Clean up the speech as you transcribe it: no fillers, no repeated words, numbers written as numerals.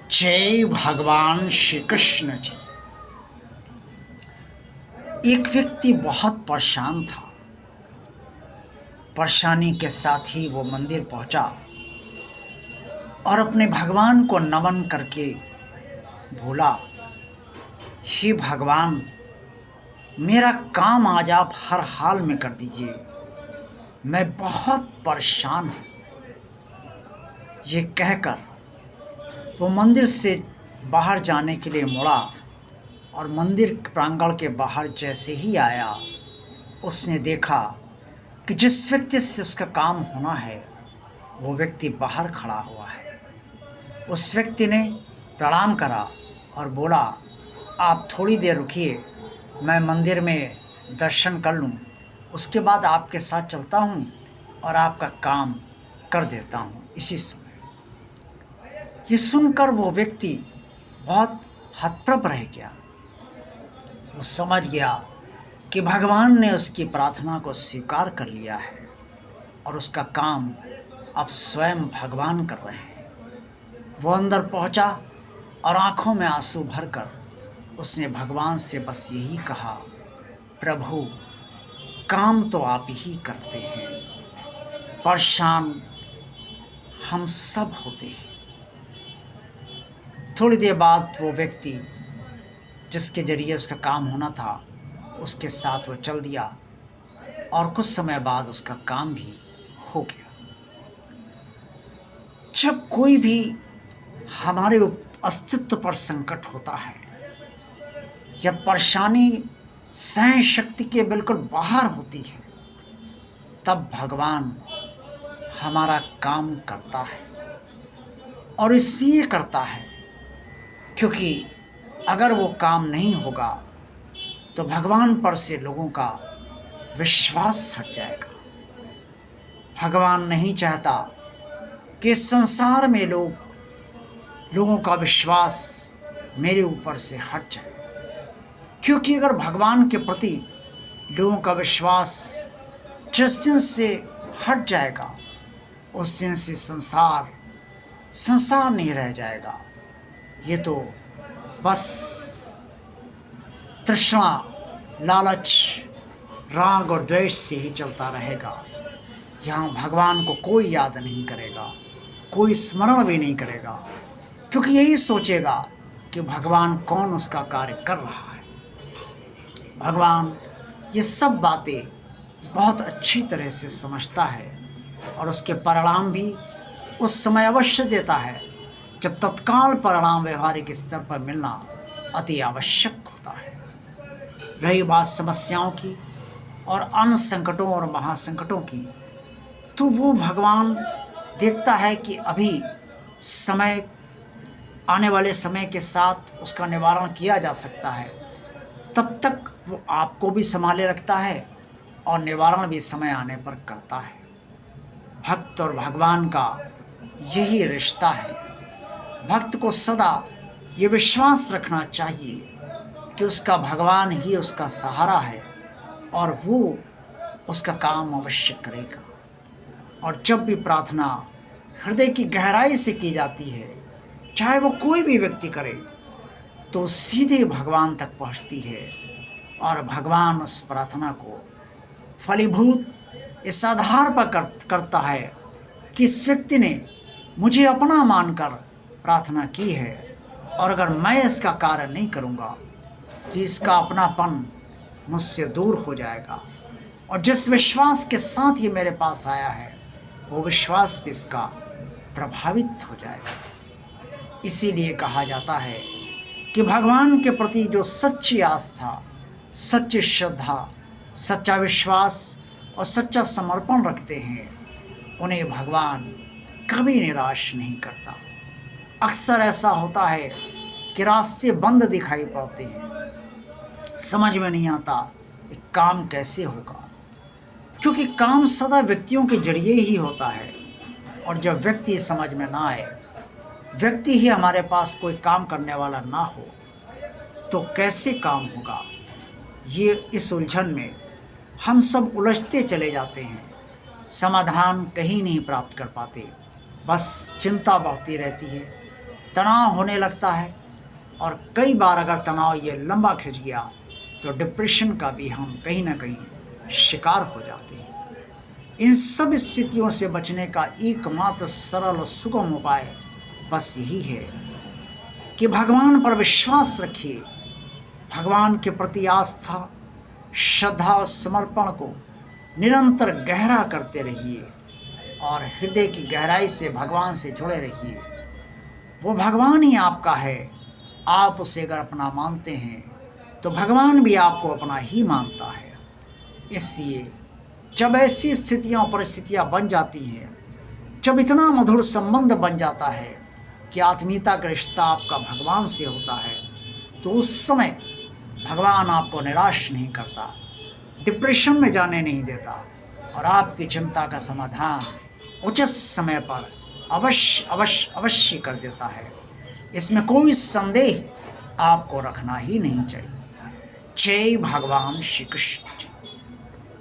जय भगवान श्री कृष्ण जी। एक व्यक्ति बहुत परेशान था। परेशानी के साथ ही वो मंदिर पहुंचा और अपने भगवान को नमन करके बोला, हे भगवान, मेरा काम आज आप हर हाल में कर दीजिए, मैं बहुत परेशान हूँ। ये कहकर वो मंदिर से बाहर जाने के लिए मुड़ा और मंदिर प्रांगण के बाहर जैसे ही आया, उसने देखा कि जिस व्यक्ति से उसका काम होना है वो व्यक्ति बाहर खड़ा हुआ है। उस व्यक्ति ने प्रणाम करा और बोला, आप थोड़ी देर रुकिए, मैं मंदिर में दर्शन कर लूँ, उसके बाद आपके साथ चलता हूँ और आपका काम कर देता हूँ इसी समय। ये सुनकर वो व्यक्ति बहुत हतप्रभ रह गया। वो समझ गया कि भगवान ने उसकी प्रार्थना को स्वीकार कर लिया है और उसका काम अब स्वयं भगवान कर रहे हैं। वो अंदर पहुंचा और आंखों में आंसू भरकर उसने भगवान से बस यही कहा, प्रभु, काम तो आप ही करते हैं, परेशान हम सब होते हैं। थोड़ी देर बाद वो व्यक्ति जिसके जरिए उसका काम होना था उसके साथ वो चल दिया और कुछ समय बाद उसका काम भी हो गया। जब कोई भी हमारे अस्तित्व पर संकट होता है या परेशानी सहन शक्ति के बिल्कुल बाहर होती है, तब भगवान हमारा काम करता है। और इसलिए करता है क्योंकि अगर वो काम नहीं होगा तो भगवान पर से लोगों का विश्वास हट जाएगा। भगवान नहीं चाहता कि संसार में लोगों का विश्वास मेरे ऊपर से हट जाए, क्योंकि अगर भगवान के प्रति लोगों का विश्वास जिस दिन से हट जाएगा उस दिन से संसार नहीं रह जाएगा। ये तो बस तृष्णा, लालच, राग और द्वेष से ही चलता रहेगा। यहाँ भगवान को कोई याद नहीं करेगा, कोई स्मरण भी नहीं करेगा, क्योंकि यही सोचेगा कि भगवान कौन उसका कार्य कर रहा है। भगवान ये सब बातें बहुत अच्छी तरह से समझता है और उसके परिणाम भी उस समय अवश्य देता है जब तत्काल परिणाम व्यवहारिक स्तर पर मिलना अति आवश्यक होता है। रही बात समस्याओं की और अन्य संकटों और महासंकटों की, तो वो भगवान देखता है कि अभी समय आने वाले समय के साथ उसका निवारण किया जा सकता है, तब तक वो आपको भी संभाले रखता है और निवारण भी समय आने पर करता है। भक्त और भगवान का यही रिश्ता है। भक्त को सदा ये विश्वास रखना चाहिए कि उसका भगवान ही उसका सहारा है और वो उसका काम अवश्य करेगा। और जब भी प्रार्थना हृदय की गहराई से की जाती है, चाहे वो कोई भी व्यक्ति करे, तो सीधे भगवान तक पहुंचती है और भगवान उस प्रार्थना को फलीभूत इस आधार पर करता है कि इस व्यक्ति ने मुझे अपना मानकर प्रार्थना की है और अगर मैं इसका कार्य नहीं करूँगा तो इसका अपनापन मुझसे दूर हो जाएगा और जिस विश्वास के साथ ये मेरे पास आया है वो विश्वास भी इसका प्रभावित हो जाएगा। इसीलिए कहा जाता है कि भगवान के प्रति जो सच्ची आस्था, सच्ची श्रद्धा, सच्चा विश्वास और सच्चा समर्पण रखते हैं, उन्हें भगवान कभी निराश नहीं करता। अक्सर ऐसा होता है कि रास्ते बंद दिखाई पड़ते हैं, समझ में नहीं आता कि काम कैसे होगा, क्योंकि काम सदा व्यक्तियों के जरिए ही होता है और जब व्यक्ति समझ में ना आए, व्यक्ति ही हमारे पास कोई काम करने वाला ना हो, तो कैसे काम होगा। ये इस उलझन में हम सब उलझते चले जाते हैं, समाधान कहीं नहीं प्राप्त कर पाते, बस चिंता बढ़ती रहती है, तनाव होने लगता है, और कई बार अगर तनाव ये लंबा खिंच गया तो डिप्रेशन का भी हम कहीं ना कहीं शिकार हो जाते हैं। इन सब स्थितियों से बचने का एकमात्र सरल और सुगम उपाय बस यही है कि भगवान पर विश्वास रखिए, भगवान के प्रति आस्था, श्रद्धा और समर्पण को निरंतर गहरा करते रहिए और हृदय की गहराई से भगवान से जुड़े रहिए। वो भगवान ही आपका है। आप उसे अगर अपना मानते हैं तो भगवान भी आपको अपना ही मानता है। इसलिए जब ऐसी स्थितियाँ और परिस्थितियाँ बन जाती हैं, जब इतना मधुर संबंध बन जाता है कि आत्मीयता का रिश्ता आपका भगवान से होता है, तो उस समय भगवान आपको निराश नहीं करता, डिप्रेशन में जाने नहीं देता, और आपकी चिंता का समाधान उचित समय पर अवश्य अवश्य अवश्य कर देता है। इसमें कोई संदेह आपको रखना ही नहीं चाहिए। जय भगवान श्री कृष्ण।